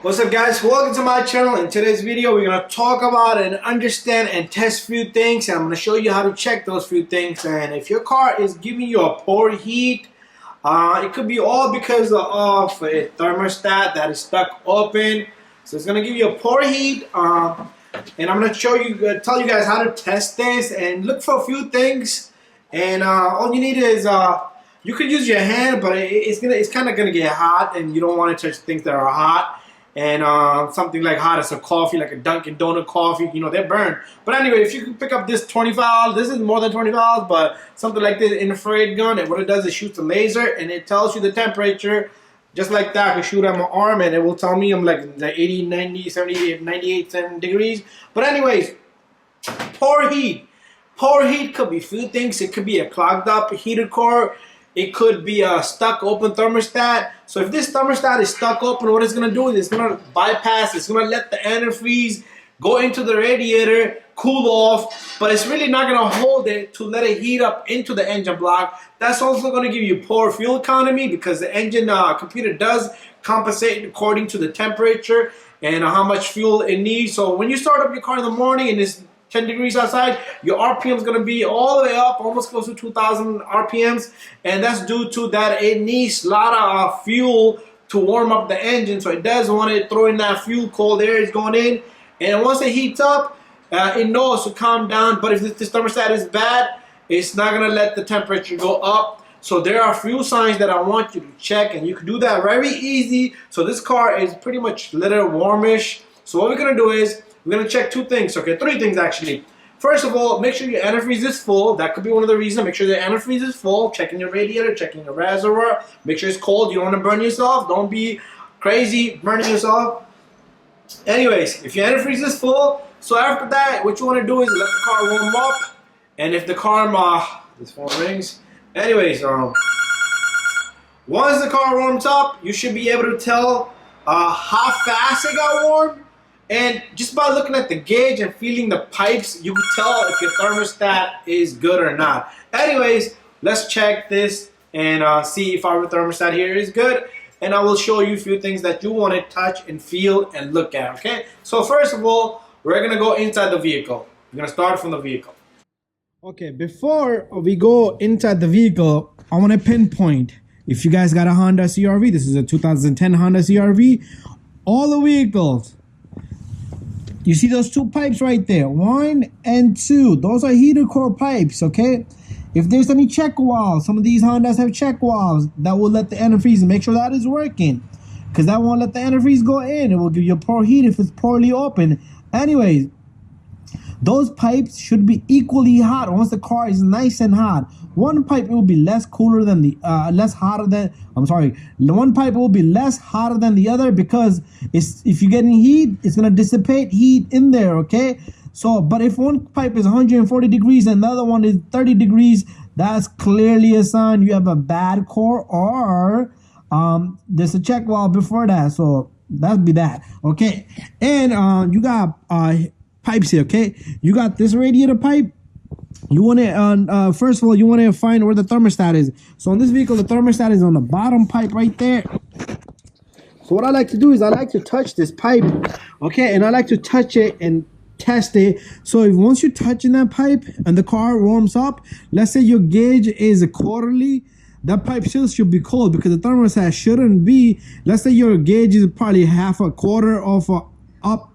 What's up, guys? Welcome to my channel. In today's video we're going to talk about and understand and test few things, and I'm going to show you how to check those few things. And if your car is giving you a poor heat, it could be all because of a thermostat that is stuck open. So it's going to give you a poor heat, and I'm going to tell you guys how to test this and look for a few things. And all you need is you could use your hand, but it's kind of gonna get hot, and you don't want to touch things that are hot. And something like hot as a coffee, like a Dunkin' Donut coffee, you know, they burn. But anyway, if you can pick up this 25, this is more than 25, but something like this infrared gun, and what it does is shoots a laser, and it tells you the temperature, just like that. I can shoot at my arm, and it will tell me I'm like 80, 90, 78, 98, 7 degrees. But anyways, poor heat. Poor heat could be a few things. It could be a clogged up heated core. It could be a stuck open thermostat. So if this thermostat is stuck open, what it's going to do is it's going to bypass, it's going to let the antifreeze go into the radiator, cool off, but it's really not going to hold it to let it heat up into the engine block. That's also going to give you poor fuel economy, because the engine computer does compensate according to the temperature and how much fuel it needs. So when you start up your car in the morning and it's 10 degrees outside, your RPM is going to be all the way up, almost close to 2,000 RPMs, and that's due to that it needs a lot of fuel to warm up the engine. So it does want to throw in that fuel, cold air is going in, and once it heats up, it knows to calm down. But if this thermostat is bad, it's not going to let the temperature go up. So there are a few signs that I want you to check, and you can do that very easy. So this car is pretty much a little warmish. So what we're going to do is we're going to check two things, okay? Three things, actually. First of all, make sure your antifreeze is full. That could be one of the reasons. Make sure the antifreeze is full. Checking your radiator, checking your reservoir. Make sure it's cold. You don't want to burn yourself. Don't be crazy burning yourself. Anyways, if your antifreeze is full, so after that, what you want to do is let the car warm up. And if the car, this phone rings. Anyways, once the car warms up, you should be able to tell how fast it got warm. And just by looking at the gauge and feeling the pipes, you can tell if your thermostat is good or not. Anyways, let's check this and see if our thermostat here is good. And I will show you a few things that you want to touch and feel and look at, okay? So first of all, we're going to go inside the vehicle. We're going to start from the vehicle. Okay, before we go inside the vehicle, I want to pinpoint. If you guys got a Honda CR-V, this is a 2010 Honda CR-V, all the vehicles, you see those two pipes right there, 1 and 2. Those are heater core pipes, okay? If there's any check valves, some of these Hondas have check valves that will let the antifreeze, make sure that is working, because that won't let the antifreeze go in. It will give you a poor heat if it's poorly open. Anyways, those pipes should be equally hot once the car is nice and hot. One pipe will be less cooler than the one pipe will be less hotter than the other, because if you're getting heat, it's gonna dissipate heat in there, okay? So, but if one pipe is 140 degrees and the other one is 30 degrees, that's clearly a sign you have a bad core, or there's a check valve before that. So that'd be that, okay? And you got pipes here, okay? You got this radiator pipe. You want to first of all, you want to find where the thermostat is. So on this vehicle, the thermostat is on the bottom pipe right there. So what I like to do is I like to touch this pipe, okay? And I like to touch it and test it. So if once you're touching that pipe and the car warms up, let's say your gauge is a quarterly, that pipe still should be cold, because the thermostat shouldn't be. Let's say your gauge is probably half a quarter of up,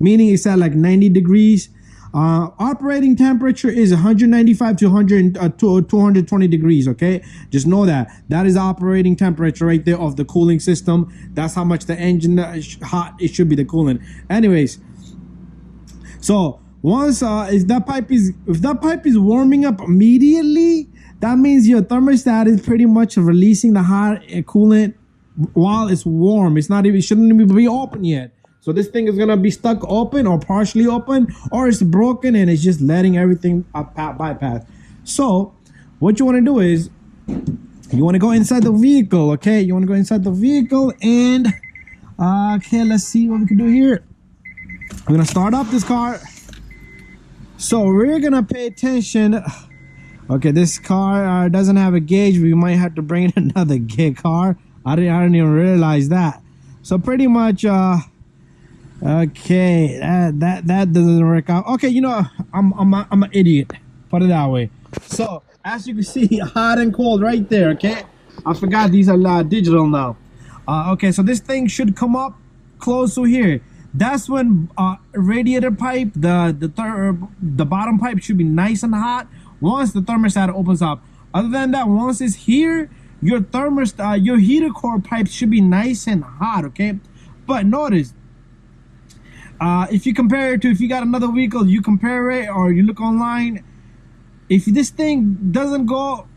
meaning it's at like 90 degrees. Operating temperature is 195 to 220 degrees, okay? Just know that is operating temperature right there of the cooling system. That's how much the engine hot it should be, the coolant. Anyways, so once if that pipe is warming up immediately, that means your thermostat is pretty much releasing the hot coolant while it's warm. It shouldn't even be open yet. So this thing is gonna be stuck open or partially open, or it's broken and it's just letting everything bypass. So what you want to do is you want to go inside the vehicle, okay? You want to go inside the vehicle and okay, let's see what we can do here. I'm gonna start up this car. So we're gonna pay attention. Okay, this car doesn't have a gauge. We might have to bring in another car. I didn't even realize that. So pretty much okay, that doesn't work out. Okay, you know, I'm an idiot, put it that way. So as you can see, hot and cold right there. Okay, I forgot these are digital now. Okay, so this thing should come up close to here. That's when radiator pipe, the bottom pipe should be nice and hot once the thermostat opens up. Other than that, once it's here, your thermostat, your heater core pipe should be nice and hot. Okay, but notice, if you compare it to, if you got another vehicle, you compare it or you look online, if this thing doesn't go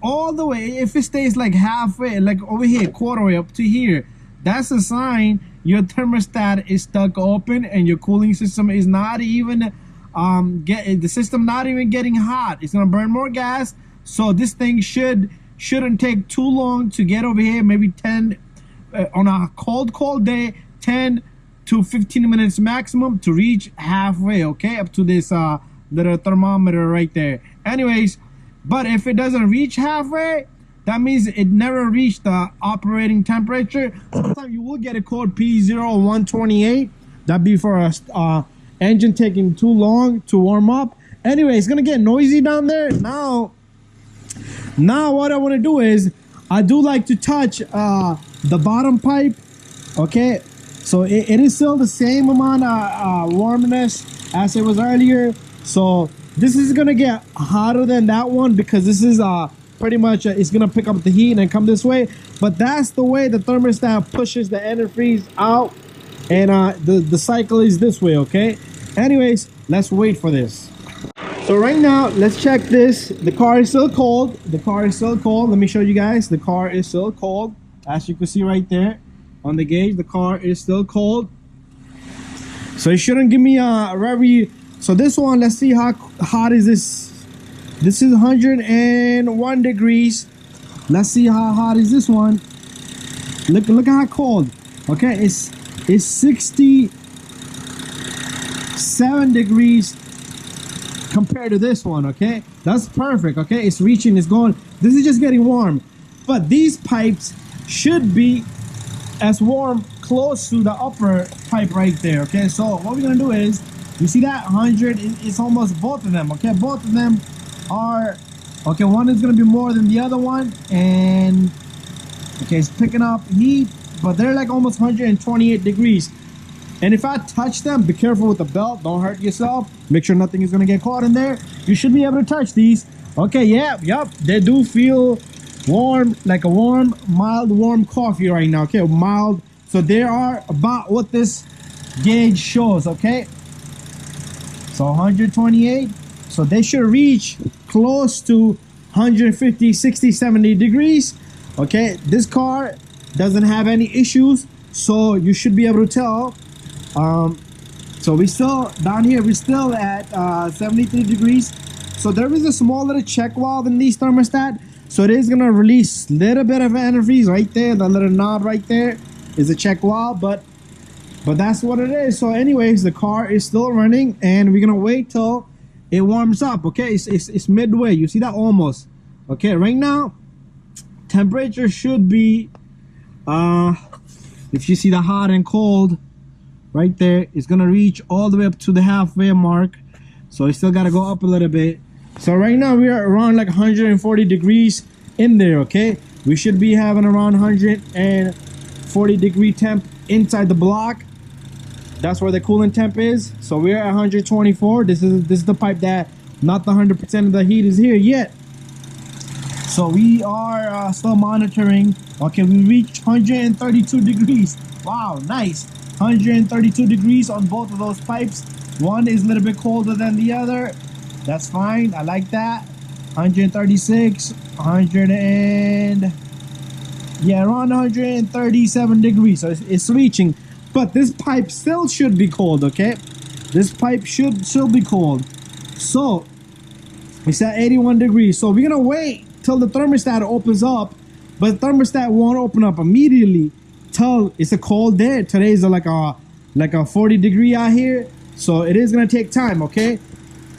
all the way, if it stays like halfway, like over here, quarter way up to here, that's a sign your thermostat is stuck open and your cooling system is not even the system not even getting hot. It's gonna burn more gas. So this thing shouldn't take too long to get over here. Maybe 10 on a cold day, 10 to 15 minutes maximum to reach halfway. Okay, up to this little thermometer right there. Anyways, but if it doesn't reach halfway, that means it never reached the operating temperature. Sometimes you will get a code P0128. That'd be for a engine taking too long to warm up. Anyway, it's gonna get noisy down there. Now what I want to do is, I do like to touch the bottom pipe. Okay, so it is still the same amount of warmness as it was earlier. So this is gonna get hotter than that one because this is pretty much it's gonna pick up the heat and come this way. But that's the way the thermostat pushes the antifreeze out, and the cycle is this way. Okay, anyways, let's wait for this. So right now, let's check this. The car is still cold. The car is still cold. Let me show you guys. The car is still cold. As you can see right there on the gauge, the car is still cold. So it shouldn't give me a very. So this one, let's see how hot is this. This is 101 degrees. Let's see how hot is this one. Look how cold. Okay, it's 67 degrees compared to this one. Okay, that's perfect. Okay, it's reaching, it's going. This is just getting warm, but these pipes should be as warm close to the upper pipe right there. Okay, so what we're gonna do is, you see that 100, it's almost both of them. Okay, both of them are okay. One is gonna be more than the other one, and okay, it's picking up heat, but they're like almost 128 degrees. And if I touch them, be careful with the belt, don't hurt yourself. Make sure nothing is gonna get caught in there. You should be able to touch these. Okay, yep, they do feel warm, like a mild warm coffee right now. Okay, mild. So they are about what this gauge shows. Okay, so 128. So they should reach close to 150, 60, 70 degrees. Okay, this car doesn't have any issues, so you should be able to tell. So we still down here, we're still at 73 degrees. So there is a small little check valve in these thermostat, so it is gonna release a little bit of antifreeze right there. The little knob right there is a check valve, but that's what it is. So anyways, the car is still running, and we're gonna wait till it warms up. Okay, it's midway. You see that almost. Okay, right now temperature should be if you see the hot and cold right there, it's gonna reach all the way up to the halfway mark. So it's still gotta go up a little bit. So right now we are around like 140 degrees in there. Okay, we should be having around 140 degree temp inside the block. That's where the coolant temp is. So we're at 124. This is the pipe that not the 100% of the heat is here yet. So we are still monitoring. Okay, we reached 132 degrees. Wow, nice. 132 degrees on both of those pipes. One is a little bit colder than the other. That's fine. I like that. 136, 100 and yeah, around 137 degrees. So it's reaching. But this pipe still should be cold. Okay, this pipe should still be cold. So it's at 81 degrees. So we're gonna wait till the thermostat opens up, but the thermostat won't open up immediately till it's a cold day. Today's like a 40 degree out here, so it is gonna take time. Okay,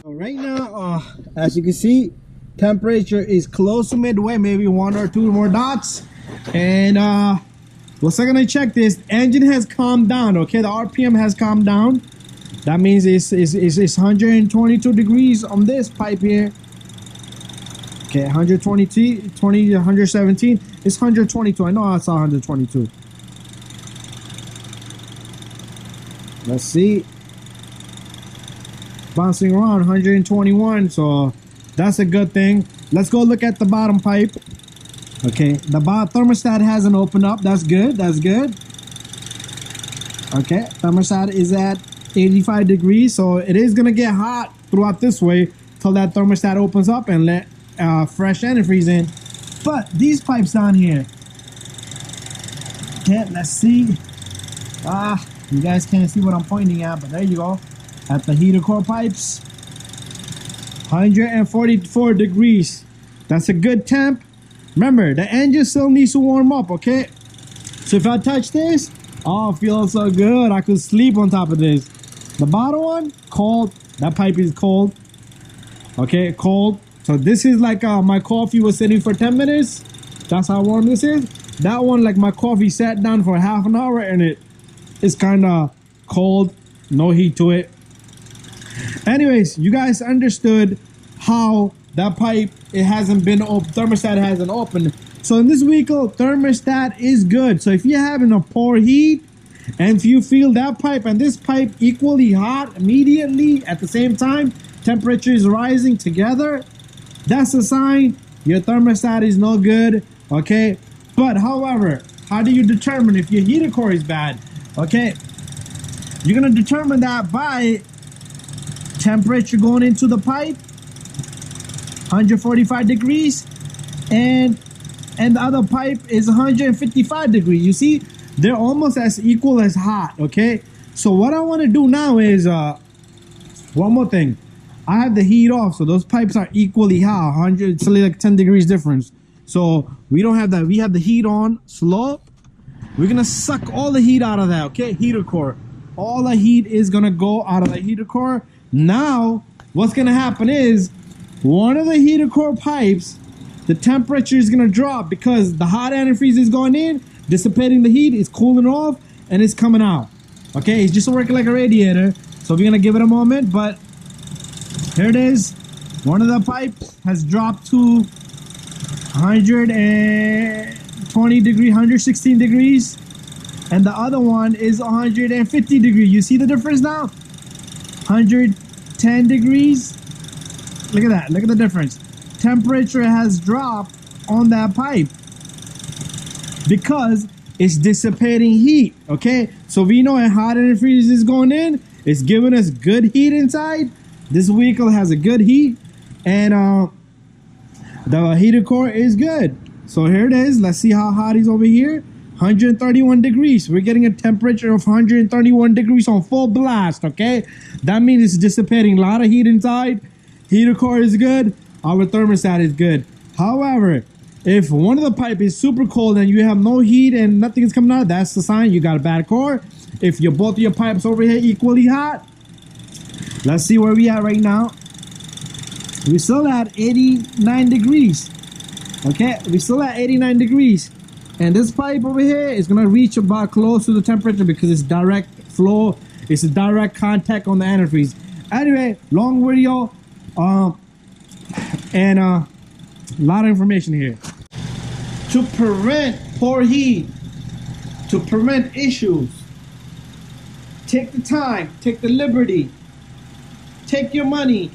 so right now as you can see, temperature is close to midway, maybe 1 or 2 more dots, and we're still gonna check this. Engine has calmed down, okay? The RPM has calmed down. That means it's 122 degrees on this pipe here. Okay, 122, 117. It's 122. I know I saw 122. Let's see. Bouncing around 121, so that's a good thing. Let's go look at the bottom pipe. Okay, the thermostat hasn't opened up. That's good. That's good. Okay, thermostat is at 85 degrees, so it is gonna get hot throughout this way till that thermostat opens up and let fresh antifreeze in. But these pipes down here, okay, let's see. You guys can't see what I'm pointing at, but there you go. At the heater core pipes, 144 degrees. That's a good temp. Remember, the engine still needs to warm up, okay? So if I touch this, oh, it feels so good. I could sleep on top of this. The bottom one, cold. That pipe is cold. Okay, cold. So this is like my coffee was sitting for 10 minutes. That's how warm this is. That one, like my coffee sat down for half an hour and it is kind of cold. No heat to it. Anyways, you guys understood how that pipe, it hasn't been open, thermostat hasn't opened. So in this vehicle, thermostat is good. So if you're having a poor heat and if you feel that pipe and this pipe equally hot immediately at the same time, temperature is rising together, that's a sign your thermostat is no good, okay? But however, how do you determine if your heater core is bad? Okay, you're gonna determine that by temperature going into the pipe, 145 degrees, and the other pipe is 155 degrees. You see, they're almost as equal as hot, okay? So what I want to do now is one more thing. I have the heat off, so those pipes are equally hot. 100, it's like 10 degrees difference. So we don't have that. We have the heat on slow. We're gonna suck all the heat out of that, okay? Heater core. All the heat is gonna go out of the heater core. Now, what's gonna happen is one of the heater core pipes, the temperature is gonna drop because the hot antifreeze is going in, dissipating the heat, it's cooling off, and it's coming out. Okay, it's just working like a radiator. So we're gonna give it a moment, but here it is. One of the pipes has dropped to 120 degrees, 116 degrees, and the other one is 150 degrees. You see the difference now? 110 degrees. Look at that. Look at the difference. Temperature has dropped on that pipe because it's dissipating heat. Okay, so we know a hot antifreeze is going in. It's giving us good heat inside. This vehicle has a good heat, and the heater core is good. So here it is. Let's see how hot he's over here. 131 degrees. We're getting a temperature of 131 degrees on full blast, okay? That means it's dissipating a lot of heat inside. Heater core is good. Our thermostat is good. However, if one of the pipe is super cold and you have no heat and nothing is coming out, that's the sign you got a bad core. If both of your pipes over here equally hot, let's see where we at right now. We're still at 89 degrees. Okay, we're still at 89 degrees. And this pipe over here is gonna reach about close to the temperature because it's direct flow. It's a direct contact on the antifreeze. Anyway, long video, and a lot of information here. To prevent poor heat, to prevent issues, take the time, take the liberty, take your money,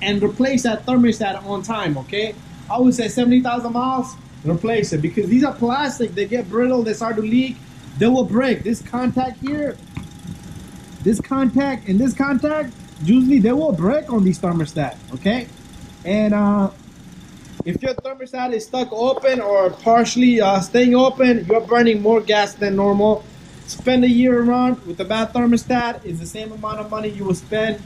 and replace that thermostat on time, okay? I would say 70,000 miles, replace it, because these are plastic. They get brittle, they start to leak, they will break. This contact here, this contact and this contact, usually they will break on these thermostats, okay? And if your thermostat is stuck open or partially staying open, you're burning more gas than normal. Spend a year around with a bad thermostat is the same amount of money you will spend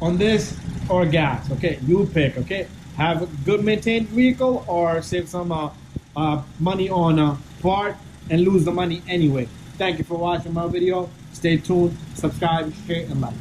on this or gas, okay? You pick, okay? Have a good maintained vehicle or save some money on a part and lose the money anyway. Thank you for watching my video. Stay tuned, subscribe, share, and like.